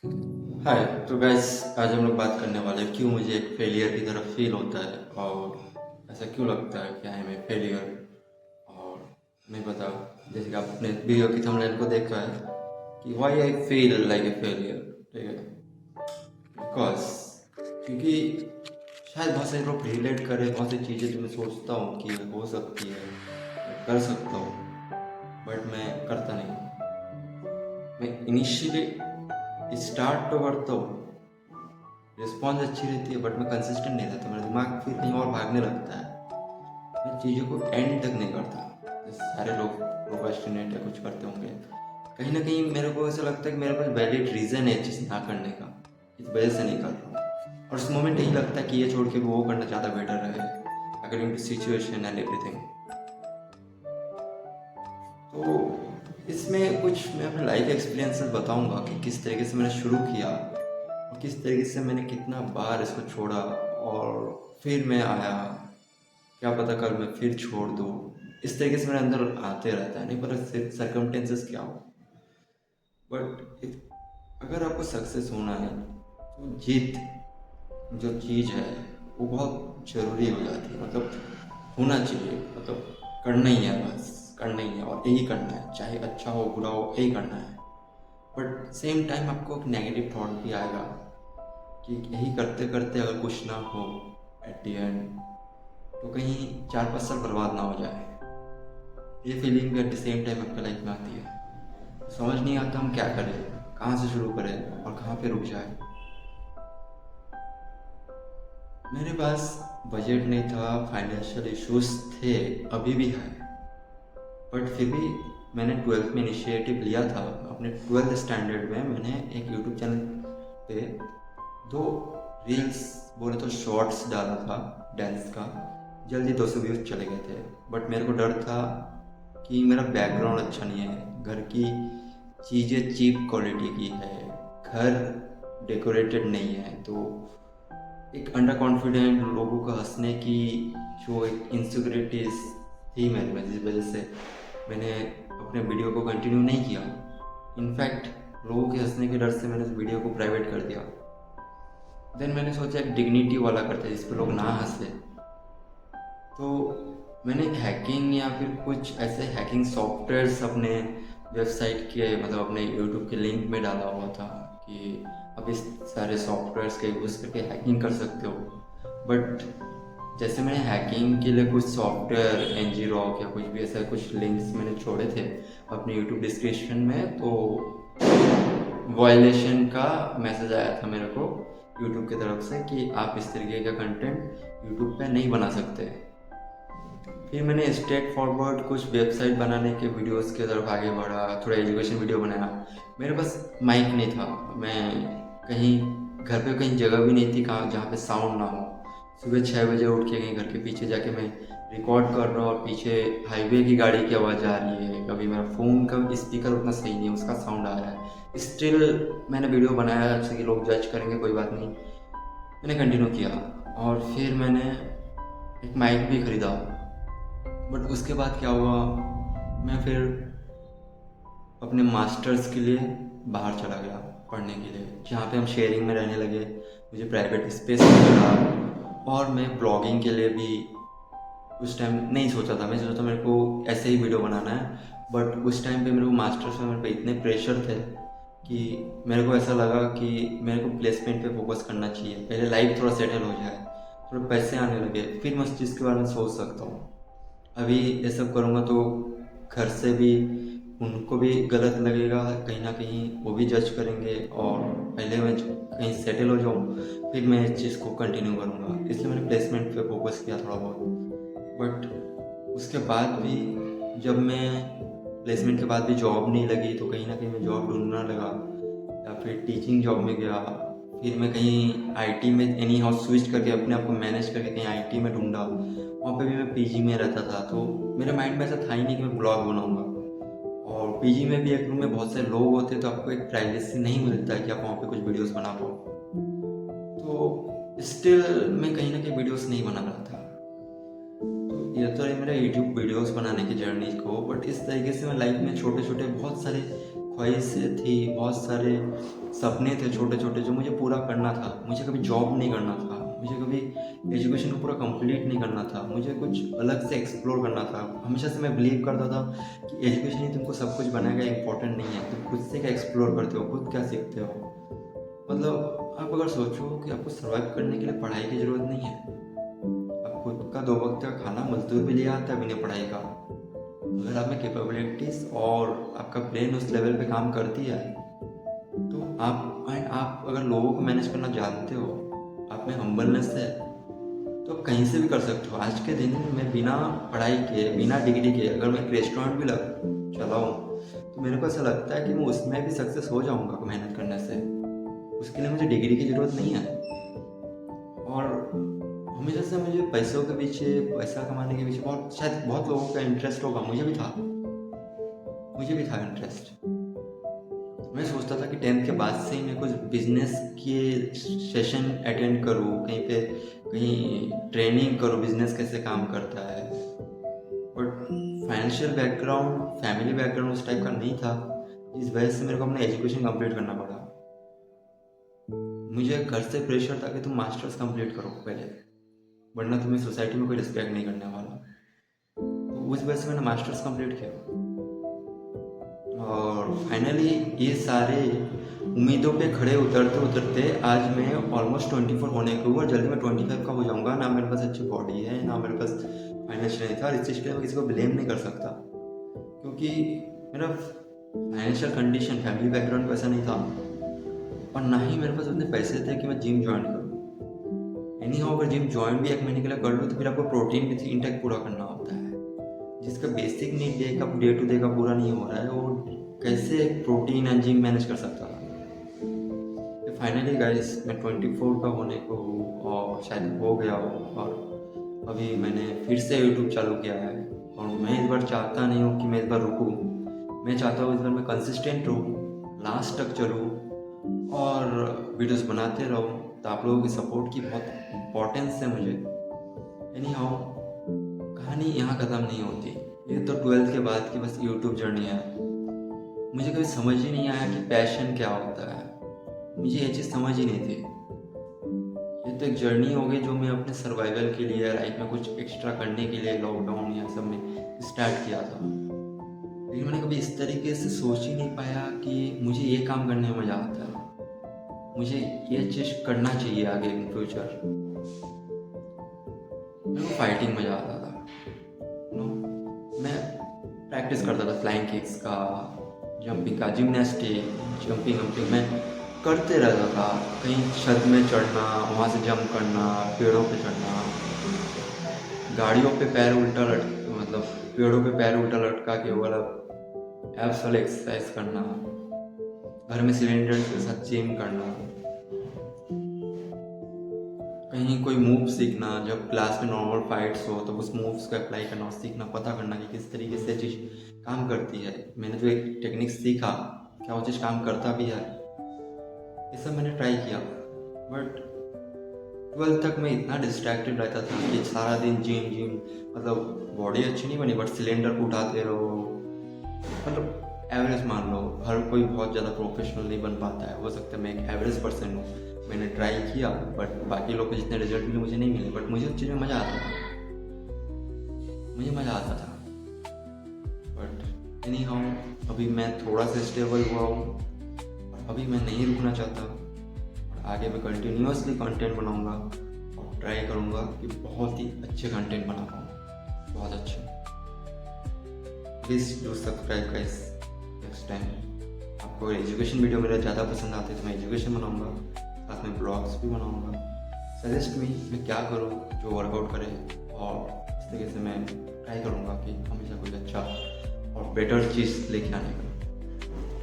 हाय। तो गैस, आज हम लोग बात करने वाले हैं क्यों मुझे एक फेलियर की तरफ फील होता है और ऐसा क्यों लगता है कि आई एम ए फेलियर। और नहीं पता, जैसे कि आप अपने वीडियो की थंबनेल को देखा है कि why I feel like a failure. ठीक है, बिकॉज क्योंकि शायद बहुत सारे लोग रिलेट करें, बहुत सी चीज़ें जो मैं सोचता हूँ कि हो सकती है, मैं कर सकता हूँ, बट मैं करता नहीं हूँ। मैं इनिशियली स्टार्ट तो करता हूँ, रिस्पॉन्स अच्छी रहती है, बट मैं कंसिस्टेंट नहीं रहता। मेरा दिमाग फिर कहीं और भागने लगता है। मैं चीज़ों को एंड तक नहीं करता। जैसे सारे लोग प्रोक्रास्टिनेट या कुछ करते होंगे, कहीं ना कहीं मेरे को ऐसा लगता है कि मेरे पास वैलिड रीज़न है चीज़ ना करने का, इस वजह से नहीं कर रहा हूँ। और उस मोमेंट यही लगता है कि ये छोड़ के वो करना ज़्यादा बेटर रहे, according to situation and everything. तो इसमें कुछ मैं अपने लाइफ एक्सपीरियंसेस बताऊंगा कि किस तरीके से मैंने शुरू किया और किस तरीके से मैंने कितना बार इसको छोड़ा और फिर मैं आया। क्या पता कल मैं फिर छोड़ दूँ। इस तरीके से मेरे अंदर आते रहता है, नहीं पता सर्कमटेंसेस क्या हो। बट अगर आपको सक्सेस होना है तो जीत जो चीज़ है वो बहुत ज़रूरी हो जाती है। मतलब होना चाहिए, मतलब करना ही है, बस करना ही है और यही करना है, चाहे अच्छा हो बुरा हो यही करना है। बट सेम टाइम आपको एक नेगेटिव थॉट भी आएगा कि यही करते करते अगर कुछ ना हो एट द एंड, तो कहीं 4-5 साल बर्बाद ना हो जाए। ये फीलिंग भी एट द सेम टाइम आपके लाइफ में आती है। समझ नहीं आता हम क्या करें, कहाँ से शुरू करें और कहाँ पे रुक जाए। मेरे पास बजट नहीं था, फाइनेंशियल इश्यूज थे, अभी भी है। बट फिर भी मैंने 12th में इनिशिएटिव लिया था। अपने 12th स्टैंडर्ड में मैंने एक यूट्यूब चैनल पे 2 रील्स, बोले तो शॉर्ट्स डाला था डांस का। जल्दी 200 व्यूज चले गए थे। बट मेरे को डर था कि मेरा बैकग्राउंड अच्छा नहीं है, घर की चीज़ें चीप क्वालिटी की है, घर डेकोरेटेड नहीं है। तो एक अंडर कॉन्फिडेंट लोगों का हंसने की जो एक इनसिक्योरिटीज थी मेरे में, जिस वजह से मैंने अपने वीडियो को कंटिन्यू नहीं किया। इनफैक्ट लोगों के हंसने के डर से मैंने उस वीडियो को प्राइवेट कर दिया। देन मैंने सोचा एक डिग्निटी वाला करते जिस पे लोग ना हंसे। तो मैंने हैकिंग या फिर कुछ ऐसे हैकिंग सॉफ्टवेयर्स अपने वेबसाइट के, मतलब अपने यूट्यूब के लिंक में डाला हुआ था कि आप इस सारे सॉफ्टवेयर्स का यूज़ करके हैकिंग कर सकते हो। बट जैसे मैंने हैकिंग के लिए कुछ सॉफ्टवेयर ngrok या कुछ भी ऐसा कुछ लिंक्स मैंने छोड़े थे अपने यूट्यूब डिस्क्रिप्शन में, तो वायलेशन का मैसेज आया था मेरे को यूट्यूब की तरफ से कि आप इस तरीके का कंटेंट यूट्यूब पे नहीं बना सकते। फिर मैंने स्ट्रेट फॉरवर्ड कुछ वेबसाइट बनाने के वीडियोस की तरफ आगे बढ़ा, थोड़ा एजुकेशन वीडियो बनाया। मेरे पास माइक नहीं था, मैं कहीं घर पे कहीं जगह भी नहीं थी कहाँ जहाँ पे साउंड ना हो। सुबह 6 बजे उठ के कहीं घर के पीछे जाके मैं रिकॉर्ड कर रहा हूँ और पीछे हाईवे की गाड़ी की आवाज़ आ रही है, कभी मेरा फ़ोन का स्पीकर उतना सही नहीं है उसका साउंड आ रहा है। स्टिल मैंने वीडियो बनाया, जैसे कि लोग जज करेंगे कोई बात नहीं, मैंने कंटिन्यू किया। और फिर मैंने एक माइक भी ख़रीदा। बट उसके बाद क्या हुआ, मैं फिर अपने मास्टर्स के लिए बाहर चला गया पढ़ने के लिए, जहाँ पे हम शेयरिंग में रहने लगे। मुझे प्राइवेट स्पेस मिला और मैं ब्लॉगिंग के लिए भी उस टाइम नहीं सोचा था। मैं सोचा था मेरे को ऐसे ही वीडियो बनाना है। बट उस टाइम पे मेरे को मास्टर्स में मेरे पे इतने प्रेशर थे कि मेरे को ऐसा लगा कि मेरे को प्लेसमेंट पे फोकस करना चाहिए, पहले लाइफ थोड़ा सेटल हो जाए, थोड़े पैसे आने लगे, फिर मैं उस चीज़ के बारे में सोच सकता हूँ। अभी ये सब करूँगा तो घर से भी उनको भी गलत लगेगा, कहीं ना कहीं वो भी जज करेंगे। और पहले मैं कहीं सेटल हो जाऊँ फिर मैं इस चीज़ को कंटिन्यू करूँगा, इसलिए मैंने प्लेसमेंट पे फोकस किया थोड़ा बहुत। बट उसके बाद भी जब मैं प्लेसमेंट के बाद भी जॉब नहीं लगी तो कहीं ना कहीं मैं जॉब ढूंढना लगा या फिर टीचिंग जॉब में गया। फिर मैं कहीं आईटी में एनी हाउस स्विच करके अपने आप को मैनेज करके कहीं आईटी में ढूंढा। वहाँ पे भी मैं पीजी में रहता था, तो मेरे माइंड में ऐसा था ही नहीं कि मैं ब्लॉग बनाऊँगा। और पीजी में भी एक रूम में बहुत सारे लोग होते हैं तो आपको एक प्राइवेसी नहीं मिलता है कि आप वहाँ पे कुछ वीडियोस बना पाओ। तो स्टिल मैं कहीं ना कहीं वीडियोस नहीं बना रहा था। तो ये तो है मेरा यूट्यूब वीडियोस बनाने की जर्नी को। बट इस तरीके से मैं लाइफ में छोटे छोटे बहुत सारे ख्वाहिशें थी, बहुत सारे सपने थे छोटे छोटे जो मुझे पूरा करना था। मुझे कभी जॉब नहीं करना था, मुझे कभी एजुकेशन को पूरा कंप्लीट नहीं करना था, मुझे कुछ अलग से एक्सप्लोर करना था। हमेशा से मैं बिलीव करता था कि एजुकेशन ही तुमको सब कुछ बनाएगा, इंपॉर्टेंट नहीं है। तुम खुद से क्या एक्सप्लोर करते हो, खुद क्या सीखते हो। मतलब आप अगर सोचो कि आपको सर्वाइव करने के लिए पढ़ाई की ज़रूरत नहीं है, आप खुद का 2 वक्त का खाना मजदूर भी ले आता है बिना पढ़ाई का। अगर आप में कैपेबिलिटीज़ और आपका ब्रेन उस लेवल पे काम करती है तो आप अगर लोगों को मैनेज करना जानते हो, आप में हम्बलनेस है, तो आप कहीं से भी कर सकते हो। आज के दिन में बिना पढ़ाई के, बिना डिग्री के अगर मैं एक रेस्टोरेंट भी चलाऊँ तो मेरे को ऐसा लगता है कि मैं उसमें भी सक्सेस हो जाऊँगा मेहनत करने से। उसके लिए मुझे डिग्री की ज़रूरत नहीं है। और हमेशा से मुझे पैसों के पीछे, पैसा कमाने के पीछे शायद बहुत लोगों का इंटरेस्ट होगा, मुझे भी था इंटरेस्ट। मैं सोचता था कि 10th के बाद से ही मैं कुछ बिजनेस के सेशन अटेंड करूँ, कहीं ट्रेनिंग करूँ बिजनेस कैसे काम करता है। But financial background, family background उस टाइप का नहीं था, जिस वजह से मेरे को अपना एजुकेशन कंप्लीट करना पड़ा। मुझे घर से प्रेशर था कि तुम मास्टर्स कंप्लीट करो पहले, वरना तुम्हें सोसाइटी में कोई रिस्पेक्ट नहीं करने वाला। तो उस वजह से मैंने मास्टर्स कंप्लीट किया। और फाइनली ये सारे उम्मीदों पे खड़े उतरते उतरते आज मैं ऑलमोस्ट 24 होने को हुआ, जल्दी मैं 25 का हो जाऊंगा। ना मेरे पास अच्छी बॉडी है, ना मेरे पास फाइनेंशियल नहीं था। इस चीज़ के लिए मैं किसी को ब्लेम नहीं कर सकता, क्योंकि मेरा फाइनेंशियल कंडीशन, फैमिली बैकग्राउंड वैसा नहीं था, और ना ही मेरे पास उतने पैसे थे कि मैं जिम ज्वाइन करूँ। अगर जिम ज्वाइन भी 1 महीने के लिए कर लो तो फिर आपको प्रोटीन भी इंटेक पूरा करना होता है, जिसका basic need day to day का पूरा नहीं हो रहा है। वो कैसे प्रोटीन एंड जिम मैनेज कर सकता था। तो फाइनली गाइस मैं 24 का होने को हूँ और शायद हो गया हो, और अभी मैंने फिर से यूट्यूब चालू किया है। और मैं इस बार चाहता नहीं हूँ कि मैं इस बार रुकूँ, मैं चाहता हूँ इस बार मैं कंसिस्टेंट रहूँ, लास्ट तक चलूँ और वीडियोस बनाते रहूँ। तो आप लोगों की सपोर्ट की बहुत इम्पोर्टेंस है मुझे। कहानी यहाँ ख़त्म नहीं होती। ये तो 12th के बाद की बस यूट्यूब जर्नी है। मुझे कभी समझ ही नहीं आया कि पैशन क्या होता है, मुझे ये चीज़ समझ ही नहीं थी। ये तो एक जर्नी हो गई जो मैं अपने सर्वाइवल के लिए, लाइफ में कुछ एक्स्ट्रा करने के लिए लॉकडाउन या सब में स्टार्ट किया था। लेकिन मैंने कभी इस तरीके से सोच ही नहीं पाया कि मुझे ये काम करने में मज़ा आता है, मुझे ये चीज़ करना चाहिए आगे इन फ्यूचर। मेरे को फाइटिंग मज़ा आता था। मैं प्रैक्टिस करता था फ्लाइंग किक्स का, जंपिंग का, जिम्नास्टिक, जंपिंग मैं करते रहता था। कहीं छत में चढ़ना, वहाँ से जंप करना, पेड़ों पे चढ़ना, गाड़ियों पे पैर उल्टा मतलब पेड़ों पे पैर उल्टा लटका के वो वाला एब्स वाला एक्सरसाइज करना, घर में सिलेंडर के साथ जिम करना, कहीं कोई मूव सीखना, जब क्लास में नॉर्मल फाइट्स हो तो उस मूव्स को अप्लाई करना, सीखना, पता करना कि किस तरीके से चीज़ काम करती है। मैंने जो एक टेक्निक सीखा, क्या वो चीज़ काम करता भी है, ये सब मैंने ट्राई किया। बट 12th तक मैं इतना डिस्ट्रैक्टेड रहता था कि सारा दिन जिम, मतलब बॉडी अच्छी नहीं बनी, बट सिलेंडर को उठाते रहो। मतलब एवरेज मान लो, हर कोई बहुत ज़्यादा प्रोफेशनल नहीं बन पाता है, हो सकता है मैं एक एवरेज पर्सन हूँ। मैंने ट्राई किया बट बाकी लोग को जितने रिजल्ट मिले मुझे नहीं मिले, बट मुझे उस चीज़ में मज़ा आता था। बट अभी मैं थोड़ा सा स्टेबल हुआ हूँ और अभी मैं नहीं रुकना चाहता, और आगे मैं कंटिन्यूसली कंटेंट बनाऊँगा और ट्राई करूँगा कि बहुत ही अच्छे कंटेंट बना पाऊँ, बहुत अच्छे। Please do subscribe guys. Next time आपको एजुकेशन वीडियो मेरा ज़्यादा पसंद आते तो मैं एजुकेशन बनाऊँगा, साथ में ब्लॉग्स भी बनाऊँगा। सजेस्ट मैं क्या करूँ जो वर्कआउट करे, और इस तरीके से मैं ट्राई करूँगा कि हमेशा कुछ अच्छा और बेटर चीज़ लेके आने का।